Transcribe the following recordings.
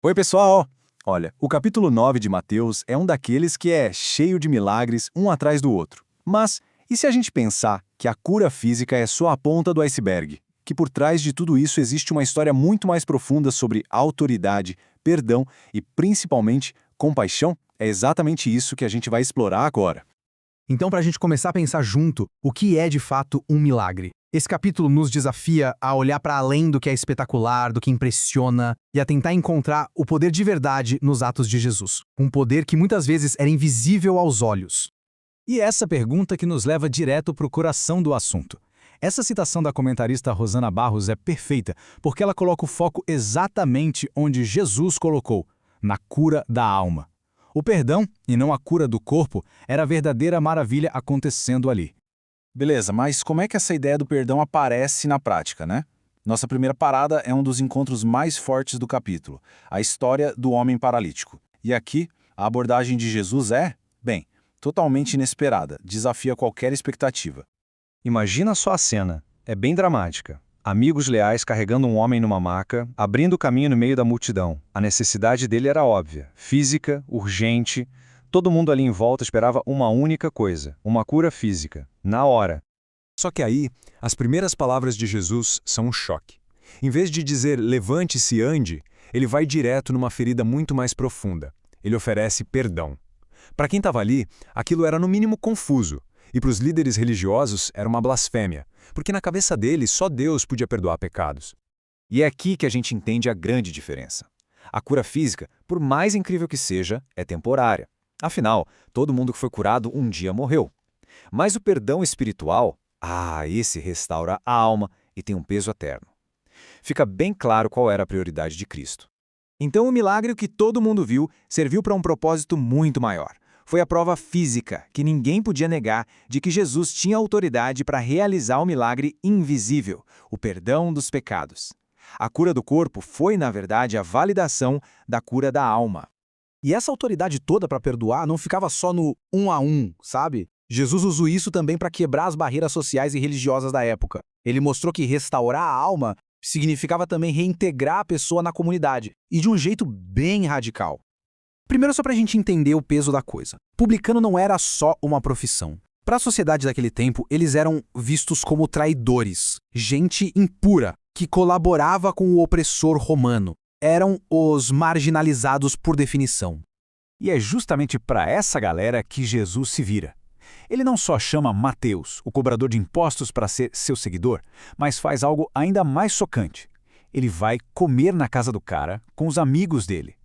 Oi, pessoal! Olha, o capítulo 9 de Mateus é um daqueles que é cheio de milagres um atrás do outro. Mas e se a gente pensar que a cura física é só a ponta do iceberg? Que por trás de tudo isso existe uma história muito mais profunda sobre autoridade, perdão e, principalmente, compaixão? É exatamente isso que a gente vai explorar agora. Então, para a gente começar a pensar junto, o que é de fato um milagre? Esse capítulo nos desafia a olhar para além do que é espetacular, do que impressiona, e a tentar encontrar o poder de verdade nos atos de Jesus. Um poder que muitas vezes era invisível aos olhos. E essa pergunta que nos leva direto para o coração do assunto. Essa citação da comentarista Rosana Barros é perfeita, porque ela coloca o foco exatamente onde Jesus colocou, na cura da alma. O perdão, e não a cura do corpo, era a verdadeira maravilha acontecendo ali. Beleza, mas como é que essa ideia do perdão aparece na prática, né? Nossa primeira parada é um dos encontros mais fortes do capítulo, a história do homem paralítico. E aqui, a abordagem de Jesus é, bem, totalmente inesperada, desafia qualquer expectativa. Imagina só a cena. É bem dramática. Amigos leais carregando um homem numa maca, abrindo caminho no meio da multidão. A necessidade dele era óbvia, física, urgente. Todo mundo ali em volta esperava uma única coisa, uma cura física, na hora. Só que aí, as primeiras palavras de Jesus são um choque. Em vez de dizer levante-se e ande, ele vai direto numa ferida muito mais profunda. Ele oferece perdão. Para quem estava ali, aquilo era no mínimo confuso. E para os líderes religiosos era uma blasfêmia, porque na cabeça deles só Deus podia perdoar pecados. E é aqui que a gente entende a grande diferença. A cura física, por mais incrível que seja, é temporária. Afinal, todo mundo que foi curado um dia morreu. Mas o perdão espiritual, esse restaura a alma e tem um peso eterno. Fica bem claro qual era a prioridade de Cristo. Então o milagre que todo mundo viu serviu para um propósito muito maior. Foi a prova física, que ninguém podia negar, de que Jesus tinha autoridade para realizar o milagre invisível, o perdão dos pecados. A cura do corpo foi, na verdade, a validação da cura da alma. E essa autoridade toda para perdoar não ficava só no 1 a 1, sabe? Jesus usou isso também para quebrar as barreiras sociais e religiosas da época. Ele mostrou que restaurar a alma significava também reintegrar a pessoa na comunidade, e de um jeito bem radical. Primeiro, só para a gente entender o peso da coisa. Publicano não era só uma profissão. Para a sociedade daquele tempo, eles eram vistos como traidores, gente impura, que colaborava com o opressor romano. Eram os marginalizados por definição. E é justamente para essa galera que Jesus se vira. Ele não só chama Mateus, o cobrador de impostos, para ser seu seguidor, mas faz algo ainda mais chocante. Ele vai comer na casa do cara com os amigos dele.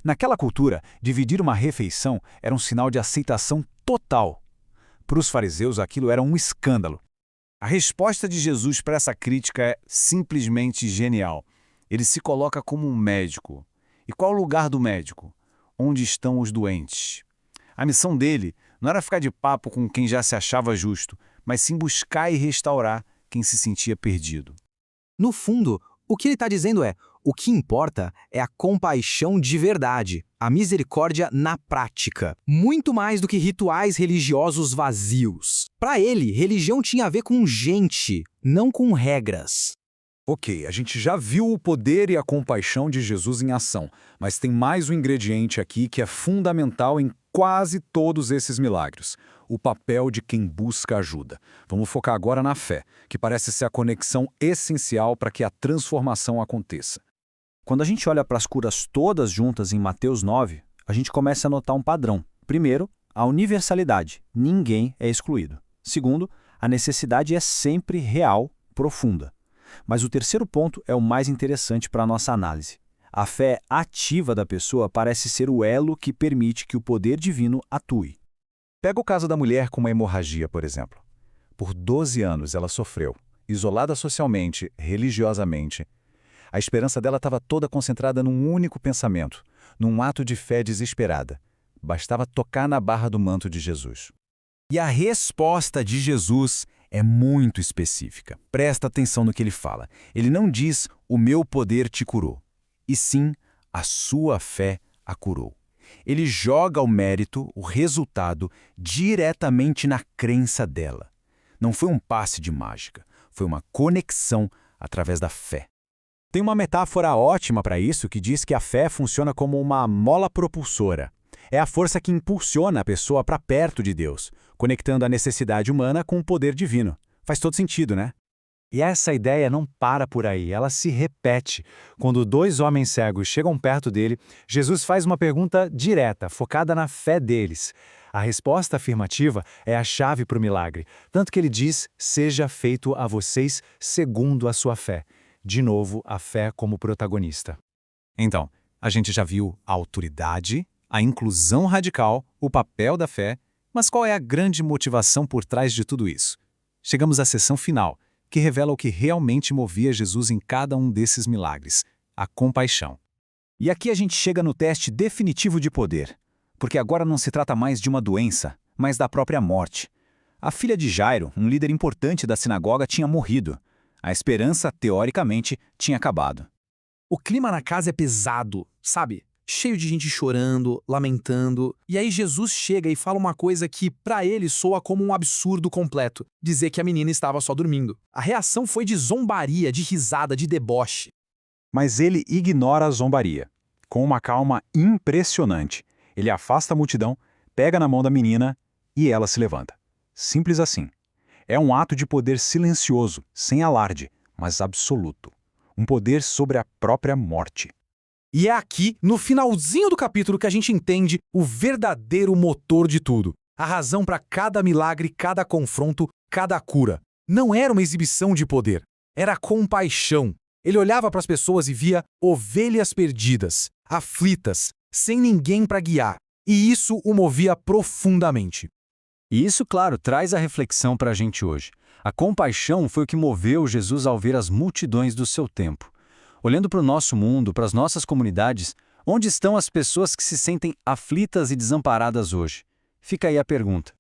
Naquela cultura, dividir uma refeição era um sinal de aceitação total. Para os fariseus, aquilo era um escândalo. A resposta de Jesus para essa crítica é simplesmente genial. Ele se coloca como um médico. E qual o lugar do médico? Onde estão os doentes? A missão dele não era ficar de papo com quem já se achava justo, mas sim buscar e restaurar quem se sentia perdido. No fundo, o que ele está dizendo é: o que importa é a compaixão de verdade, a misericórdia na prática, muito mais do que rituais religiosos vazios. Para ele, religião tinha a ver com gente, não com regras. Ok, a gente já viu o poder e a compaixão de Jesus em ação, mas tem mais um ingrediente aqui que é fundamental em quase todos esses milagres: o papel de quem busca ajuda. Vamos focar agora na fé, que parece ser a conexão essencial para que a transformação aconteça. Quando a gente olha para as curas todas juntas em Mateus 9, a gente começa a notar um padrão. Primeiro, a universalidade. Ninguém é excluído. Segundo, a necessidade é sempre real, profunda. Mas o terceiro ponto é o mais interessante para a nossa análise. A fé ativa da pessoa parece ser o elo que permite que o poder divino atue. Pega o caso da mulher com uma hemorragia, por exemplo. Por 12 anos ela sofreu, isolada socialmente, religiosamente. A esperança dela estava toda concentrada num único pensamento, num ato de fé desesperada. Bastava tocar na barra do manto de Jesus. E a resposta de Jesus é muito específica. Presta atenção no que ele fala. Ele não diz: o meu poder te curou, e sim, a sua fé a curou. Ele joga o mérito, o resultado, diretamente na crença dela. Não foi um passe de mágica, foi uma conexão através da fé. Tem uma metáfora ótima para isso que diz que a fé funciona como uma mola propulsora. É a força que impulsiona a pessoa para perto de Deus, conectando a necessidade humana com o poder divino. Faz todo sentido, né? E essa ideia não para por aí, ela se repete. Quando dois homens cegos chegam perto dele, Jesus faz uma pergunta direta, focada na fé deles. A resposta afirmativa é a chave para o milagre, tanto que ele diz, seja feito a vocês segundo a sua fé. De novo, a fé como protagonista. Então, a gente já viu a autoridade, a inclusão radical, o papel da fé, mas qual é a grande motivação por trás de tudo isso? Chegamos à seção final, que revela o que realmente movia Jesus em cada um desses milagres, a compaixão. E aqui a gente chega no teste definitivo de poder, porque agora não se trata mais de uma doença, mas da própria morte. A filha de Jairo, um líder importante da sinagoga, tinha morrido. A esperança, teoricamente, tinha acabado. O clima na casa é pesado, sabe? Cheio de gente chorando, lamentando. E aí Jesus chega e fala uma coisa que, pra ele, soa como um absurdo completo. Dizer que a menina estava só dormindo. A reação foi de zombaria, de risada, de deboche. Mas ele ignora a zombaria. Com uma calma impressionante, ele afasta a multidão, pega na mão da menina e ela se levanta. Simples assim. É um ato de poder silencioso, sem alarde, mas absoluto. Um poder sobre a própria morte. E é aqui, no finalzinho do capítulo, que a gente entende o verdadeiro motor de tudo. A razão para cada milagre, cada confronto, cada cura. Não era uma exibição de poder, era compaixão. Ele olhava para as pessoas e via ovelhas perdidas, aflitas, sem ninguém para guiar. E isso o movia profundamente. E isso, claro, traz a reflexão para a gente hoje. A compaixão foi o que moveu Jesus ao ver as multidões do seu tempo. Olhando para o nosso mundo, para as nossas comunidades, onde estão as pessoas que se sentem aflitas e desamparadas hoje? Fica aí a pergunta.